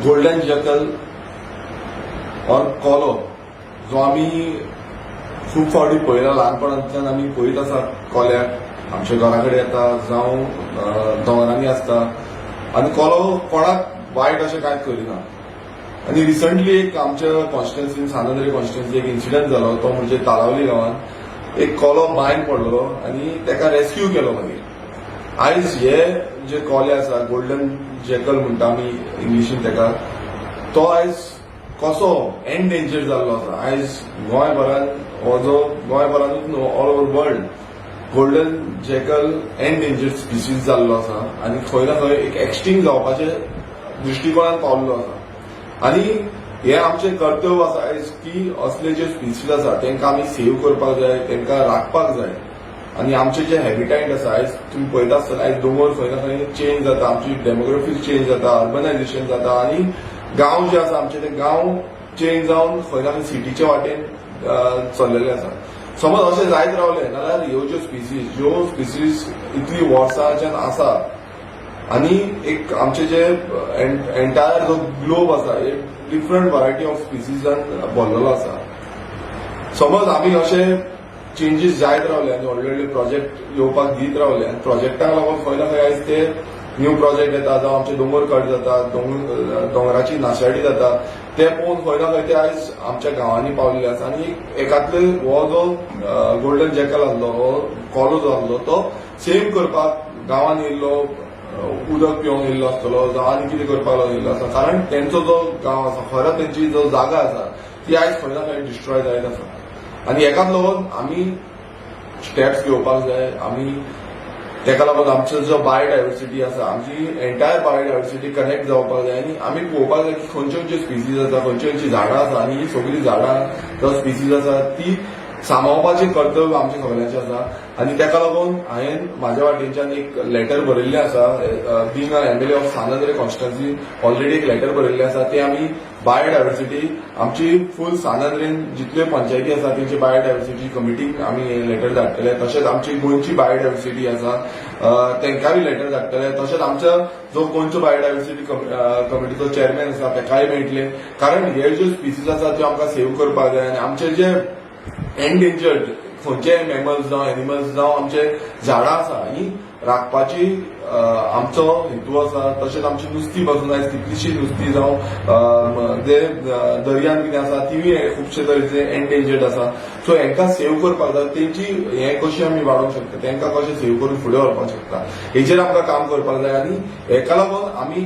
Golden jackal और कोलो जो आमी खूब फावटी पळयला ल्हानपणांतल्यान आमी पळयत आसा कोल्याक आमच्या घरा कडेन येता जावं दोंगरांनी आसता आनी कोलो कोणाक वायट अशें कांयच करिना. आनी रिसंटली एक आमच्या कॉन्स्टिट्युएन्सीन सानंद्रे कॉन्स्टिट्युएन्सी एक इन्सिडंट जालो तो म्हणजे तालावली गांवांत एक कोलो बांयन पडलो आनी ताका रेस्क्यू केलो मागीर. आयज हे जे कोले आसा गोल्डन जॅकल म्हणटा आमी इंग्लिशीन ताका तो आयज कसो एंडेंजर जाल्लो आसा. आयज गोंयभरान हो जो गोंयभरानूच न्हू all over world golden jackal endanger species जाल्लो आसा आनी खंय ना खंय एक एक्सटिंक्ट जावपाचे दृश्टिकोनान पावल्लो आसा. आनी हे आमचें कर्तव्य आसा आयज की असले जे स्पिसीज आसा तांकां आमी सेव करपाक जाय, तांकां राखपाक जाय. आनी आमचे जे हॅबिटायट आसा आयज तुम्ही पळयता आसतना आयज दोंगर खंय ना खंय चेंज जाता, आमची डेमोग्राफी चेंज जाता, अर्बनायझेशन जाता आनी गांव जे आसा आमचे ते गांव चेंज जावन खंय ना खंय सिटीच्या वाटेन चल्लेले आसा. समज अशें जायत रावले नाल्यार ह्यो ज्यो स्पिसीज इतली वर्सांच्यान आसा आनी एक आमचे जे एंटायर जो ग्लोब आसा एक डिफरंट व्हरायटी ऑफ स्पिसीजान भरलेलो आसा. समज आमी अशें चेंजीस जायत रावले आनी व्हडले प्रोजेक्ट येवपाक दीत रावले आनी प्रोजेक्टाक लागून खंय ना खंय आयज ते न्यू प्रोजेक्ट येता जावं आमचे दोंगर कट जाता, दोंगराची नाशाडी जाता ते पळोवन खंय ना खंय ते आयज आमच्या गांवांनी पावलेले आसा. आनी एकातले हो जो गोल्डन जॅकल आसलो हो कोलो जो आसलो तो सेव करपाक गांवांत येयल्लो, उदक पिवंक येयल्लो आसतलो जावं आनी कितें करपाक लागून येयल्लो आसा. कारण तेंचो जो गांव आसा खरो तेंची जो जागा आसा ती आयज खंय ना खंय डिस्ट्रॉय जायत आसा. आनी हेकाच लागून आमी स्टेप्स घेवपाक जाय. आमी तेका लागून आमचो जो बायोडायवर्सिटी आसा आमची एंटायर बायोडायवर्सिटी कनेक्ट जावपाक जाय आनी आमी पळोवपाक जाय की खंयच्यो खंयच्यो स्पिसीज आसा, खंयच्यो खंयची झाडां आसा आनी ही सगळीं झाडां जावं स्पिसीज आसा ती सांबाळपाचें कर्तव्य आमचें सगळ्यांचें आसा. आनी तेका लागून हांवें म्हाज्या वाटेनच्यान एक लेटर बरयल्लें आसा. बींग अ एमएलए ऑफ सानंद्रे कॉन्स्टिट्युएन्सी ऑलरेडी एक लेटर बरयल्लें आसा. ते आमी बायोडायवर्सिटी आमची फूल सानंद्रेन जितल्यो पंचायती आसा तेंची बायोडायवर्सिटी कमिटीक आमी हे लेटर धाडटले. तशेंच आमची गोंयची बायोडायवर्सिटी आसा तांकांय लेटर धाडटले. तशेंच आमचो जो गोंयचो बायोडायवर्सिटी कमिटीचो चेअरमॅन आसा ताकाय मेळटले. कारण हे ज्यो स्पिसीज आसा त्यो आमकां सेव करपाक जाय आनी आमचे जे एंडेंजर्ड खंयचे मॅमल्स जावं एनिमल्स जावं आमचे झाडां आसा ही राखपाची आमचो हेतू आसा. तशेंच आमची नुस्तीं पासून आयज कितलीशीं नुस्तीं जावं जे दर्यान कितें आसा तीय खुबशे तरेचे एंडेंजर्ड आसा. सो हांकां सेव करपाक जाय. तेंची हें कशी आमी वाडोवंक शकता, तांकां कशें सेव करून फुडें व्हरपाक शकता हेचेर आमकां काम करपाक जाय. आनी हेका लागून आमी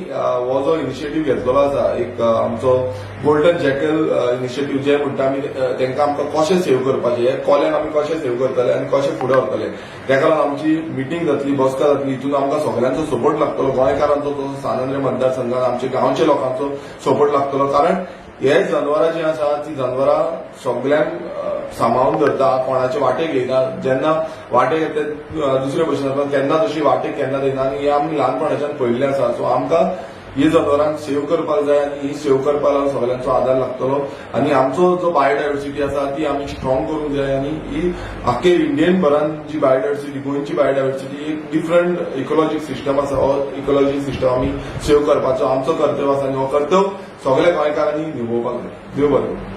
हो जो इनिशिएटीव घेतलेलो आसा एक आमचो गोल्डन जॅकल इनिशिएटीव जे म्हणटा आमी तांकां आमकां कशें सेव करपाचें हे कोल्याक आमी कशें सेव करतले आनी कशें फुडें व्हरतले तेका लागून आमची मिटींग जातली, बसका जातली. हितून आमकां सगळ्यांचो सपोर्ट लागतलो, गोंयकारांचो तसो सानंद्रे मतदारसंघात आमच्या गांवच्या लोकांचो सपोर्ट लागतलो. कारण हे जनवरां जी आसा ती जनवरां सगळ्यांक सांबाळून धरता, कोणाचे वाटेक येयना. जेन्ना वाटेक येता दुसरे भशेन जाता केन्ना तशी वाटेक केन्ना येना आनी हे आमी ल्हानपणाच्यान पळयल्लें आसा. सो आमकां ही जनवरांक सेव करपाक जाय आनी ही सेव करपाक लागून सगळ्यांचो आदार लागतलो. आनी आमचो जो बायोडायवर्सिटी आसा ती आमी स्ट्रॉंग करूंक जाय. आनी ही आख्खे इंडियन भरान जी बायोडायवर्सिटी गोंयची बायोडायवर्सिटी एक डिफरंट इकोलॉजीक सिस्टम आसा हो इकोलॉजीक सिस्टम आमी सेव करपाचो आमचो कर्तव्य आसा आनी हो कर्तव्य सगळ्या गोंयकारांनी निभोवपाक जाय. देव बरें.